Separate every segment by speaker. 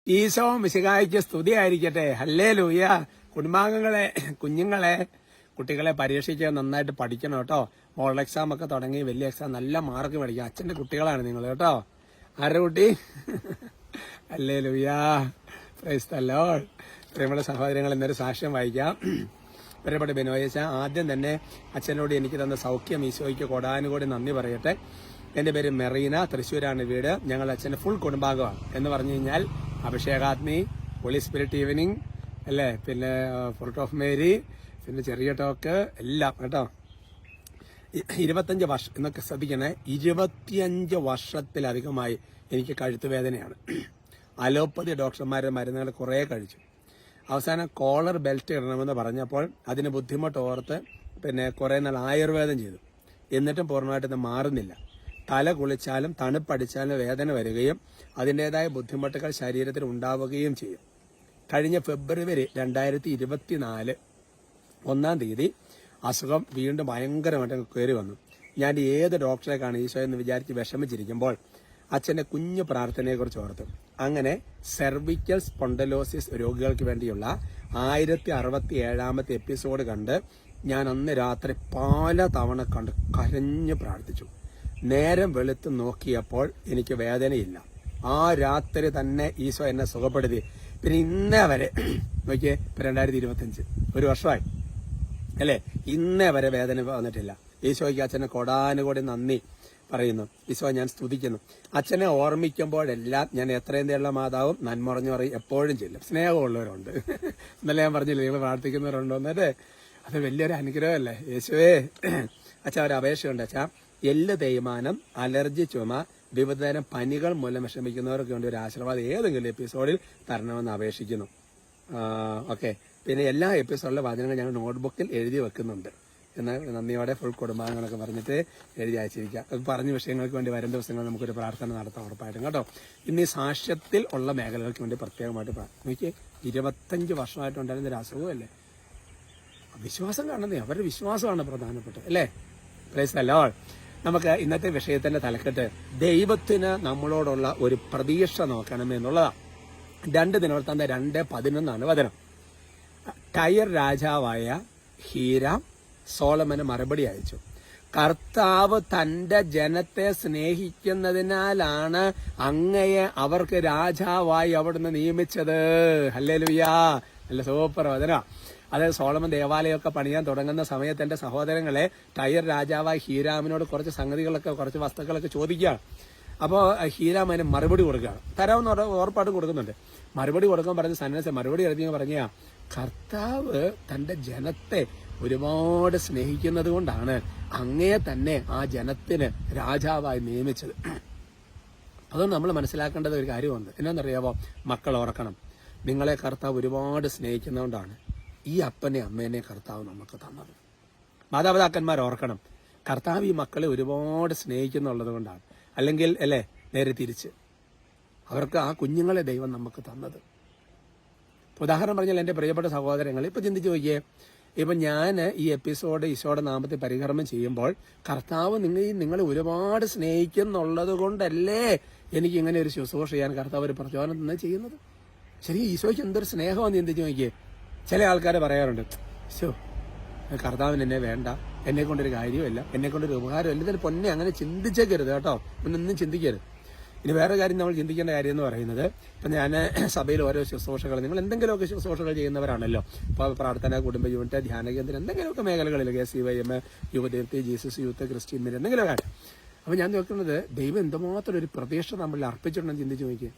Speaker 1: ഈശോ മിശിഹായ്ക്ക് സ്തുതിയായിരിക്കട്ടെ. ഹല്ലേലൂയ. കുടുംബാംഗങ്ങളെ, കുഞ്ഞുങ്ങളെ, കുട്ടികളെ പരീക്ഷയ്ക്ക് നന്നായിട്ട് പഠിക്കണം കേട്ടോ. മോഡൽ എക്സാം ഒക്കെ തുടങ്ങി, വലിയ എക്സാം നല്ല മാർക്ക് മേടിക്കുക. അച്ഛന്റെ കുട്ടികളാണ് നിങ്ങൾ കേട്ടോ. ആരുടെ കുട്ടി? ഹല്ലേലൂയ. Praise the Lord. പ്രിയമുള്ള സഹോദരങ്ങൾ, ഇന്നൊരു സാക്ഷ്യം വായിക്കാം. പ്രിയപ്പെട്ട ബെനോയച്ച, ആദ്യം തന്നെ അച്ഛനോട് എനിക്ക് തന്ന സൗഖ്യം ഈശോയ്ക്ക് കോടാനുകൂടി നന്ദി പറയട്ടെ. എന്റെ പേര് മെറീന, തൃശ്ശൂരാണ് വീട്. ഞങ്ങൾ അച്ഛന്റെ ഫുൾ കുടുംബാംഗമാണ്. എന്ന് പറഞ്ഞു കഴിഞ്ഞാൽ അഭിഷേകാഗ്നി, ഹോളി സ്പിരിറ്റ് ഈവനിങ് അല്ലേ, പിന്നെ ഫ്രൂട്ട് ഓഫ് മേരി, പിന്നെ ചെറിയ ടോക്ക് എല്ലാം കേട്ടോ. 25 വർഷം എന്നൊക്കെ ശ്രദ്ധിക്കണേ. 25 വർഷത്തിലധികമായി എനിക്ക് കഴുത്ത് വേദനയാണ്. അലോപ്പതി ഡോക്ടർമാരുടെ മരുന്നുകൾ കുറേ കഴിച്ചു. അവസാനം കോളർ ബെൽറ്റ് ഇടണമെന്ന് പറഞ്ഞപ്പോൾ അതിന് ബുദ്ധിമുട്ട് ഓർത്ത് പിന്നെ കുറേ നാൾ ആയുർവേദം ചെയ്തു. എന്നിട്ടും പൂർണ്ണമായിട്ടൊന്നും മാറുന്നില്ല. തല കുളിച്ചാലും തണുപ്പടിച്ചാലും വേദന വരികയും അതിൻ്റെതായ ബുദ്ധിമുട്ടുകൾ ശരീരത്തിൽ ഉണ്ടാവുകയും ചെയ്യും. കഴിഞ്ഞ ഫെബ്രുവരി 2024 1-ാം തീയതി അസുഖം വീണ്ടും ഭയങ്കരമായിട്ട് കയറി വന്നു. ഞാൻ ഏത് ഡോക്ടറെ കാണും ഈശോ എന്ന് വിചാരിച്ച് വിഷമിച്ചിരിക്കുമ്പോൾ അച്ഛൻ്റെ കുഞ്ഞു പ്രാർത്ഥനയെക്കുറിച്ച് ഓർത്തു. അങ്ങനെ സെർവിക്കൽ സ്പോണ്ടലോസിസ് രോഗികൾക്ക് വേണ്ടിയുള്ള 1067-ാമത്തെ എപ്പിസോഡ് കണ്ട് ഞാൻ അന്ന് രാത്രി പല തവണ കണ്ട് കരഞ്ഞു പ്രാർത്ഥിച്ചു. നേരം വെളുത്ത് നോക്കിയപ്പോൾ എനിക്ക് വേദനയില്ല. ആ രാത്രി തന്നെ ഈശോ എന്നെ സുഖപ്പെടുത്തി. പിന്നെ ഇന്നേ വരെ നോക്കിയേ, 2025 ഒരു വർഷമായി അല്ലേ, ഇന്നേ വരെ വേദന വന്നിട്ടില്ല. ഈശോയ്ക്ക് അച്ഛനെ കോടാനുകൂടി നന്ദി പറയുന്നു. ഈശോ ഞാൻ സ്തുതിക്കുന്നു. അച്ഛനെ ഓർമ്മിക്കുമ്പോഴെല്ലാം ഞാൻ എത്രയും തേയുള്ള മാതാവും നന്മറഞ്ഞു പറയും എപ്പോഴും ചെല്ലും. സ്നേഹമുള്ളവരുണ്ട്. ഇന്നലെ ഞാൻ പറഞ്ഞില്ലേ, നിങ്ങൾ പ്രാർത്ഥിക്കുന്നവരുണ്ടോ എന്നല്ലേ, അത് വലിയൊരു അനുഗ്രഹമല്ലേ. യേശുവേ, അച്ഛാ ഒരു അപേക്ഷയുണ്ട്. അച്ഛാ, എല്ല് തേയ്മാനം, അലർജി, ചുമ, വിവിധതരം പനികൾ മൂലം വിഷമിക്കുന്നവർക്ക് വേണ്ടി ഒരു ആശീർവാദം ഏതെങ്കിലും എപ്പിസോഡിൽ തരണമെന്ന് അപേക്ഷിക്കുന്നു. ഓക്കെ. പിന്നെ എല്ലാ എപ്പിസോഡിലെ വചനങ്ങൾ ഞങ്ങൾ നോട്ട്ബുക്കിൽ എഴുതി വെക്കുന്നുണ്ട് എന്ന് നന്ദിയോടെ ഫുൾ കുടുംബാംഗങ്ങളൊക്കെ പറഞ്ഞിട്ട് എഴുതി അയച്ചിരിക്കുക. പറഞ്ഞ വിഷയങ്ങൾക്ക് വേണ്ടി വരും ദിവസങ്ങൾ നമുക്കൊരു പ്രാർത്ഥന നടത്താം ഉറപ്പായിട്ടും കേട്ടോ. ഇന്ന് ഈ സാക്ഷ്യത്തിൽ ഉള്ള മേഖലകൾക്ക് വേണ്ടി പ്രത്യേകമായിട്ട് എനിക്ക് 25 വർഷമായിട്ടുണ്ടായിരുന്ന ഒരു അസുഖമല്ലേ. വിശ്വാസം കാണുന്നേ, അവരുടെ വിശ്വാസമാണ് പ്രധാനപ്പെട്ടത് അല്ലേ. Praise the Lord. നമുക്ക് ഇന്നത്തെ വിഷയത്തിന്റെ തലക്കെട്ട് ദൈവത്തിന് നമ്മളോടുള്ള ഒരു പ്രതീക്ഷ നോക്കണമെന്നുള്ളതാണ്. 2 ദിനവൃത്താന്തം 2:11 വചനം. ടയർ രാജാവായ ഹീരാം സോളമന് മറുപടി അയച്ചു. കർത്താവ് തന്റെ ജനത്തെ സ്നേഹിക്കുന്നതിനാലാണ് അങ്ങയെ അവർക്ക് രാജാവായി അവിടുന്ന് നിയമിച്ചത്. ഹല്ലേലൂയാ. നല്ല സൂപ്പർ വചന. അതായത് സോളമൻ ദേവാലയമൊക്കെ പണിയാൻ തുടങ്ങുന്ന സമയത്ത് എന്റെ സഹോദരങ്ങളെ ടയർ രാജാവായ ഹീരാമിനോട് കുറച്ച് സംഗതികളൊക്കെ, കുറച്ച് വസ്തുക്കളൊക്കെ ചോദിക്കുകയാണ്. അപ്പോൾ ഹീരാം അതിന് മറുപടി കൊടുക്കുകയാണ്. തരാമെന്ന് ഉറപ്പായിട്ട് കൊടുക്കുന്നുണ്ട്. മറുപടി കൊടുക്കാൻ പറഞ്ഞ സന്യാസി മറുപടി എഴുതി പറഞ്ഞ കർത്താവ് തന്റെ ജനത്തെ ഒരുപാട് സ്നേഹിക്കുന്നത് കൊണ്ടാണ് അങ്ങയെ തന്നെ ആ ജനത്തിന് രാജാവായി നിയമിച്ചത്. അതുകൊണ്ട് നമ്മൾ മനസ്സിലാക്കേണ്ടത് ഒരു കാര്യമുണ്ട്. എന്നാന്നറിയാവോ, മക്കൾ ഓർക്കണം, നിങ്ങളെ കർത്താവ് ഒരുപാട് സ്നേഹിക്കുന്നതുകൊണ്ടാണ് ഈ അപ്പനെ അമ്മേനെ കർത്താവ് നമുക്ക് തന്നത്. മാതാപിതാക്കന്മാർ ഓർക്കണം, കർത്താവ് ഈ മക്കളെ ഒരുപാട് സ്നേഹിക്കുന്നുള്ളത് കൊണ്ടാണ്. അല്ലെങ്കിൽ അല്ലേ, നേരെ തിരിച്ച് അവർക്ക് ആ കുഞ്ഞുങ്ങളെ ദൈവം നമുക്ക് തന്നത്. ഉദാഹരണം പറഞ്ഞാൽ എൻ്റെ പ്രിയപ്പെട്ട സഹോദരങ്ങൾ, ഇപ്പൊ ചിന്തിച്ചു നോക്കിയേ, ഇപ്പൊ ഞാൻ ഈ എപ്പിസോഡ് ഈശോയുടെ നാമത്തിൽ പരികർമ്മം ചെയ്യുമ്പോൾ കർത്താവ് നിങ്ങളെ ഒരുപാട് സ്നേഹിക്കുന്നുള്ളത് കൊണ്ടല്ലേ എനിക്ക് ഇങ്ങനെ ഒരു ശുശ്രൂഷ ചെയ്യാൻ കർത്താവ് ഒരു പ്രചോദനം തന്നെ ചെയ്യുന്നത്. ശരി, ഈശോയ്ക്ക് എന്തൊരു സ്നേഹമാണെന്ന് ചിന്തിച്ചു നോക്കിയേ. ചില ആൾക്കാർ പറയാറുണ്ട്, ശോ കർത്താവിന് എന്നെ വേണ്ട, എന്നെ കൊണ്ടൊരു കാര്യമില്ല, എന്നെ കൊണ്ടൊരു ഉപകാരമില്ല. ഇതിൽ പൊന്നെ അങ്ങനെ ചിന്തിച്ചേക്കരുത് കേട്ടോ, ഒന്നും ചിന്തിക്കരുത്. ഇനി വേറെ കാര്യം നമ്മൾ ചിന്തിക്കേണ്ട കാര്യം എന്ന് പറയുന്നത്, ഇപ്പം ഞാൻ സഭയിൽ ഓരോ ശുശ്രൂഷകൾ, നിങ്ങൾ എന്തെങ്കിലുമൊക്കെ ശുശ്രൂഷകൾ ചെയ്യുന്നവരാണല്ലോ. ഇപ്പോൾ പ്രാർത്ഥന, കുടുംബ യൂണിറ്റ്, ധ്യാന കേന്ദ്രം, എന്തെങ്കിലുമൊക്കെ മേഖലകളിൽ KCYM, യുവതീർത്തി, ജീസസ് യൂത്ത്, ക്രിസ്ത്യൻ മിഷൻ, എന്തെങ്കിലുമൊക്കെ. അപ്പം ഞാൻ നോക്കുന്നത്, ദൈവം എന്തുമാത്രം ഒരു പ്രതീക്ഷ നമ്മളിൽ അർപ്പിച്ചിട്ടുണ്ടെന്ന് ചിന്തിച്ച് നോക്കിയേ.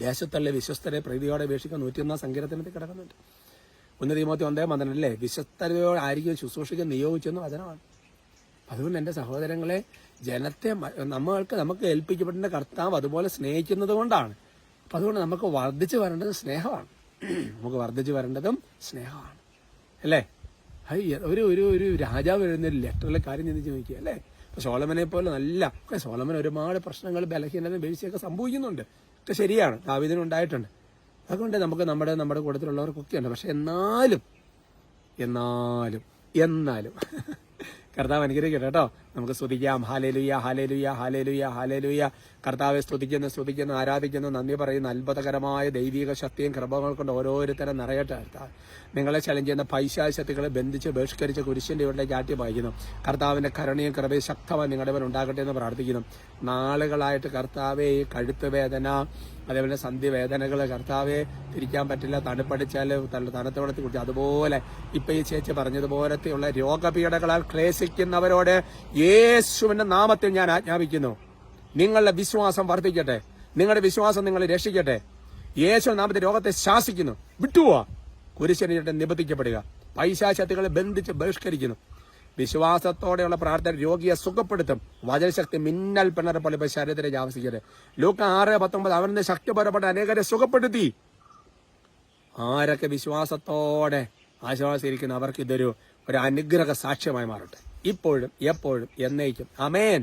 Speaker 1: ദേശത്തുള്ള വിശ്വസ്തരെ പ്രീതിയോടെ അപേക്ഷിക്കാൻ 101 സങ്കീർത്തനത്തിൽ കിടക്കുന്നുണ്ട്. 1 തിമോത്തി 1:12 വിശ്വസ്തയോടെ ആയിരിക്കും ശുശ്രൂഷിക്കാൻ നിയോഗിച്ചെന്ന് വചനമാണ്. അതുകൊണ്ട് എൻ്റെ സഹോദരങ്ങളെ, ജനത്തെ നമുക്ക് ഏൽപ്പിക്കപ്പെടേണ്ട കർത്താവ് അതുപോലെ സ്നേഹിക്കുന്നത് കൊണ്ടാണ്. അപ്പം അതുകൊണ്ട് നമുക്ക് വർദ്ധിച്ചു വരേണ്ടത് സ്നേഹമാണ്. നമുക്ക് വർദ്ധിച്ചു വരേണ്ടതും സ്നേഹമാണ് അല്ലേ. ഒരു രാജാവ് എഴുതുന്നൊരു ലെറ്ററിലെ കാര്യം ചിന്തിച്ച് നോക്കിയ അല്ലേ. ഇപ്പൊ സോളമനെ പോലെ സോളമൻ ഒരുപാട് പ്രശ്നങ്ങൾ, ബലഹീനത, വീഴ്ചയൊക്കെ സംഭവിക്കുന്നുണ്ട്. ഒക്കെ ശരിയാണ്, ദാവീദിനുണ്ടായിട്ടുണ്ട്. അതുകൊണ്ട് നമുക്ക് നമ്മുടെ കൂട്ടത്തിലുള്ളവർക്കൊക്കെ ഉണ്ട്. പക്ഷെ എന്നാലും കർത്താവ് അനുഗ്രഹിക്കട്ടെ കേട്ടോ. നമുക്ക് സ്തുതിക്കാം. Hallelujah, hallelujah, hallelujah, hallelujah. കർത്താവെ സ്തുതിക്കുന്നു, ആരാധിക്കുന്നു, നന്ദി പറയുന്ന അത്ഭുതകരമായ ദൈവിക ശക്തിയും കൃപകൾ കൊണ്ട് ഓരോരുത്തരും നിറയട്ടെ. കർത്താവ് നിങ്ങളെ ചലഞ്ച് ചെയ്യുന്ന പൈശാചികളെ ബന്ധിച്ച് ബഹിഷ്കരിച്ച് കുരിശിന്റെ ഇവിടെ ചാട്ടി വായിക്കുന്നു. കർത്താവിന്റെ കരുണയും കൃപയും ശക്തമായി നിങ്ങളുടെ മേൽ ഉണ്ടാകട്ടെ എന്ന് പ്രാർത്ഥിക്കുന്നു. നാളുകളായിട്ട് കർത്താവെ ഈ കഴുത്ത് വേദന, അതേപോലെ സന്ധിവേദനകൾ, കർത്താവെ തിരിക്കാൻ പറ്റില്ല, തണുപ്പടിച്ചാൽ തണുത്തോടത്തി കുറിച്ച്, അതുപോലെ ഇപ്പൊ ഈ ചേച്ചി പറഞ്ഞതുപോലത്തെയുള്ള രോഗപീഠകളാൽ ക്ലേശിക്കുന്നവരോട് യേശുവിന്റെ നാമത്തിൽ ഞാൻ ആജ്ഞാപിക്കുന്നു, നിങ്ങളുടെ വിശ്വാസം വർദ്ധിക്കട്ടെ, നിങ്ങളുടെ വിശ്വാസം നിങ്ങളെ രക്ഷിക്കട്ടെ. യേശു നാമത്തിൽ രോഗത്തെ ശാസിക്കുന്നു, വിട്ടുപോവാ, കുരിശിനെ നിബന്ധിക്കപ്പെടുക, പൈശാചികളെ ബന്ധിച്ച് ബഹിഷ്കരിക്കുന്നു. വിശ്വാസത്തോടെയുള്ള പ്രാർത്ഥന രോഗിയെ സുഖപ്പെടുത്തും. വചനശക്തി മിന്നൽ പിണർ പോലെ ശരീരത്തിലെ ആവശ്യിക്കട്ടെ. ലൂക്ക 6:19 അവന്റെ ശക്തിപരപ്പെട്ട അനേകരെ സുഖപ്പെടുത്തി. ആരൊക്കെ വിശ്വാസത്തോടെ ആശ്വാസിച്ചിരിക്കുന്നു അവർക്ക് ഇതൊരു അനുഗ്രഹ സാക്ഷ്യമായി മാറട്ടെ, ഇപ്പോഴും എപ്പോഴും എന്നേക്കും. ആമേൻ.